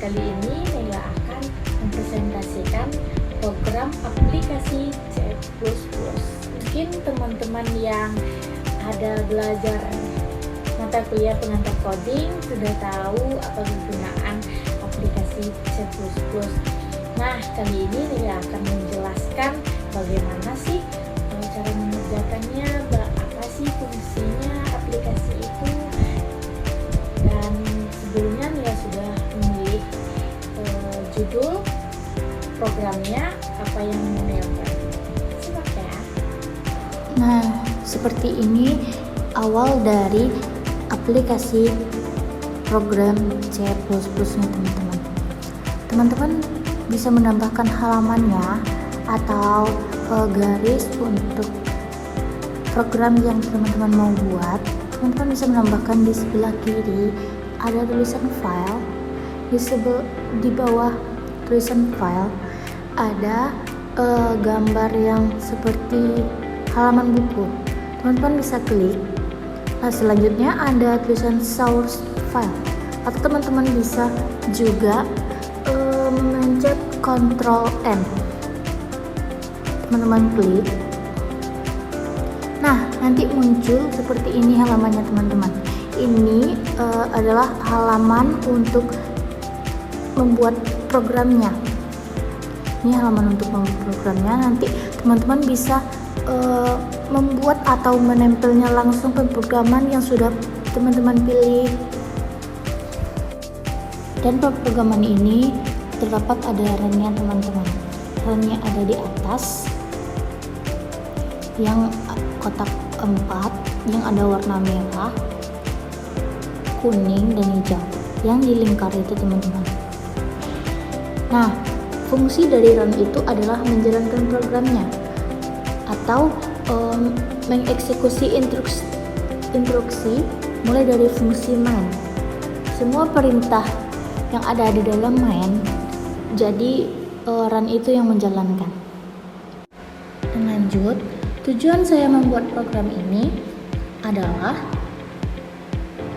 kali ini Nela akan mempresentasikan program aplikasi C++. Mungkin teman-teman yang ada belajar mata kuliah pengantar coding sudah tahu apa kegunaan aplikasi C++. Nah, kali ini Nela akan menjelaskan bagaimana sih cara mengerjakannya, apa sih fungsinya aplikasi itu. Dan sebelumnya Nela sudah memilih judul programnya apa yang mau Nela buat. Simak ya. Nah, seperti ini awal dari aplikasi program C++ nya teman-teman. Teman-teman bisa menambahkan halamannya atau garis untuk program yang teman-teman mau buat. Teman-teman bisa menambahkan di sebelah kiri ada tulisan file, di bawah tulisan file ada gambar yang seperti halaman buku. Teman-teman bisa klik. Nah, selanjutnya ada tulisan source file, atau teman-teman bisa juga memencet Ctrl N. Teman-teman klik. Nah, nanti muncul seperti ini halamannya teman-teman. Ini adalah halaman untuk membuat programnya. Ini halaman untuk membuat programnya. Nanti teman-teman bisa membuat atau menempelnya langsung ke pemrograman yang sudah teman-teman pilih. Dan pemrograman ini terdapat ada runnya teman-teman. Runnya ada di atas yang kotak 4 yang ada warna merah, kuning, dan hijau yang di lingkar itu teman-teman. Nah, fungsi dari run itu adalah menjalankan programnya atau mengeksekusi instruksi mulai dari fungsi main. Semua perintah yang ada di dalam main, jadi run itu yang menjalankan. Dan lanjut, tujuan saya membuat program ini adalah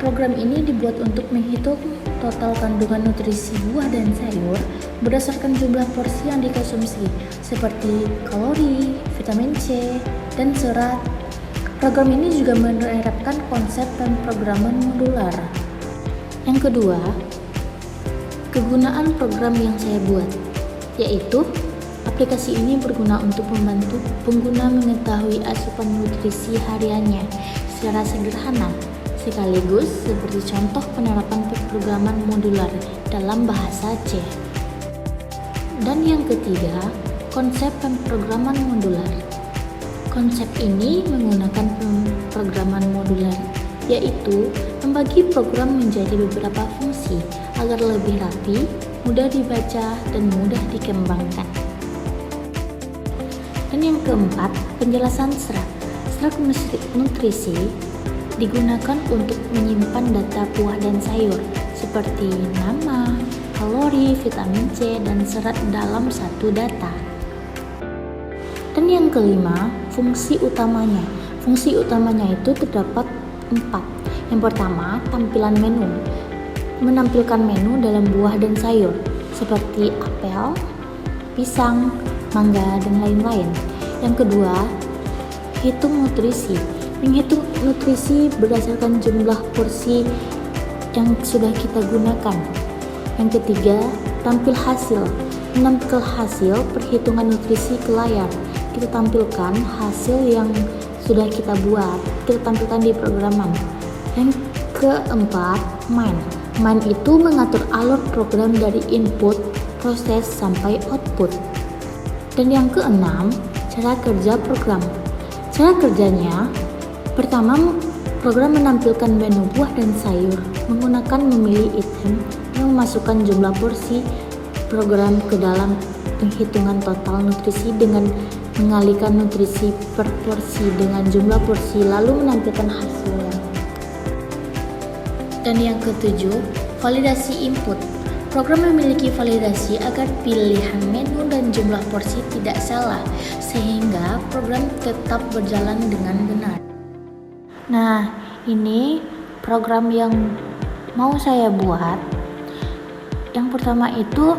program ini dibuat untuk menghitung total kandungan nutrisi buah dan sayur berdasarkan jumlah porsi yang dikonsumsi, seperti kalori, vitamin C, dan serat. Program ini juga menerapkan konsep pemrograman modular. Yang kedua, kegunaan program yang saya buat, yaitu aplikasi ini berguna untuk membantu pengguna mengetahui asupan nutrisi hariannya secara sederhana, sekaligus seperti contoh penerapan pemrograman modular dalam bahasa C. Dan yang ketiga, konsep pemrograman modular. Konsep ini menggunakan pemrograman modular, yaitu membagi program menjadi beberapa fungsi agar lebih rapi, mudah dibaca, dan mudah dikembangkan. Dan yang keempat, penjelasan serat. Serat nutrisi digunakan untuk menyimpan data buah dan sayur seperti nama, kalori, vitamin C, dan serat dalam satu data. Dan yang kelima, fungsi utamanya. Fungsi utamanya itu terdapat 4. Yang pertama, tampilan menu. Menampilkan menu dalam buah dan sayur seperti apel, pisang, mangga, dan lain-lain. Yang kedua, hitung nutrisi. Menghitung nutrisi berdasarkan jumlah porsi yang sudah kita gunakan. Yang ketiga, tampil hasil. Menampilkan hasil perhitungan nutrisi ke layar. Kita tampilkan hasil yang sudah kita buat, kita tampilkan di programan. Yang keempat, main. Main itu mengatur alur program dari input, proses, sampai output. Dan yang keenam, cara kerja program. Cara kerjanya, pertama, program menampilkan menu buah dan sayur menggunakan memilih item yang memasukkan jumlah porsi program ke dalam penghitungan total nutrisi dengan mengalihkan nutrisi per porsi dengan jumlah porsi lalu menampilkan hasilnya. Dan yang ketujuh, validasi input. Program memiliki validasi agar pilihan menu dan jumlah porsi tidak salah, sehingga program tetap berjalan dengan benar. Nah, ini program yang mau saya buat. Yang pertama itu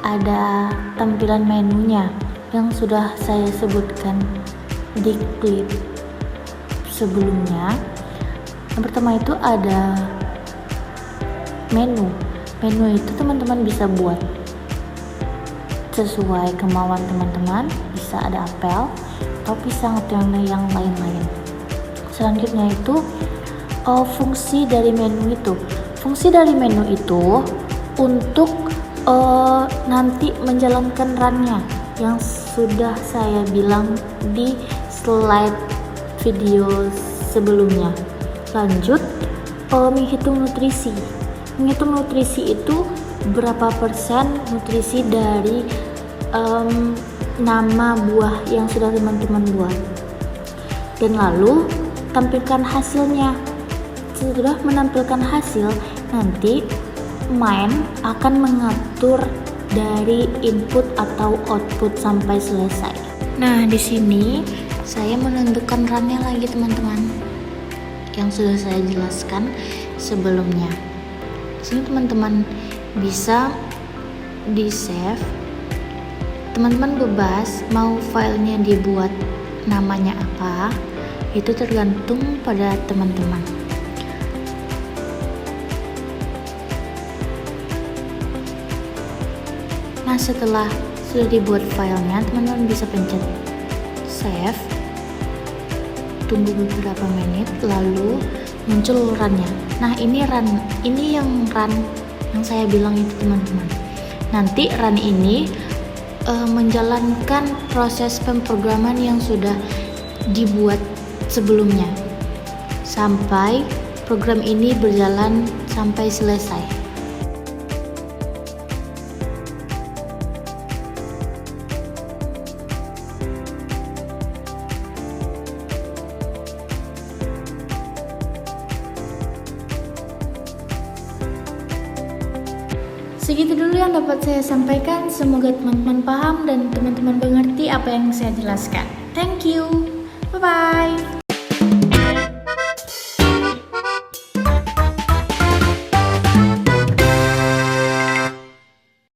ada tampilan menunya yang sudah saya sebutkan di klip sebelumnya. Yang pertama itu ada menu. Menu itu teman-teman bisa buat sesuai kemauan teman-teman, bisa ada apel atau pisang atau yang lain-lain. Selanjutnya itu fungsi dari menu itu. Fungsi dari menu itu untuk nanti menjalankan runnya yang sudah saya bilang di slide video sebelumnya. Lanjut, menghitung nutrisi. Menghitung nutrisi itu berapa persen nutrisi dari nama buah yang sudah teman-teman buat. Dan lalu tampilkan hasilnya. Setelah menampilkan hasil, nanti main akan mengatur dari input atau output sampai selesai. Nah, di sini saya menentukan runnya lagi teman-teman, yang sudah saya jelaskan sebelumnya. Di sini teman-teman bisa di save. Teman-teman bebas mau filenya dibuat namanya apa, itu tergantung pada teman-teman. Nah, setelah sudah dibuat filenya, teman-teman bisa pencet save, tunggu beberapa menit, lalu muncul runnya. Nah, ini yang run yang saya bilang itu teman-teman. Nanti run ini menjalankan proses pemrograman yang sudah dibuat sebelumnya sampai program ini berjalan sampai selesai. Segitu dulu yang dapat saya sampaikan. Semoga teman-teman paham dan teman-teman mengerti apa yang saya jelaskan. Thank you. Bye-bye.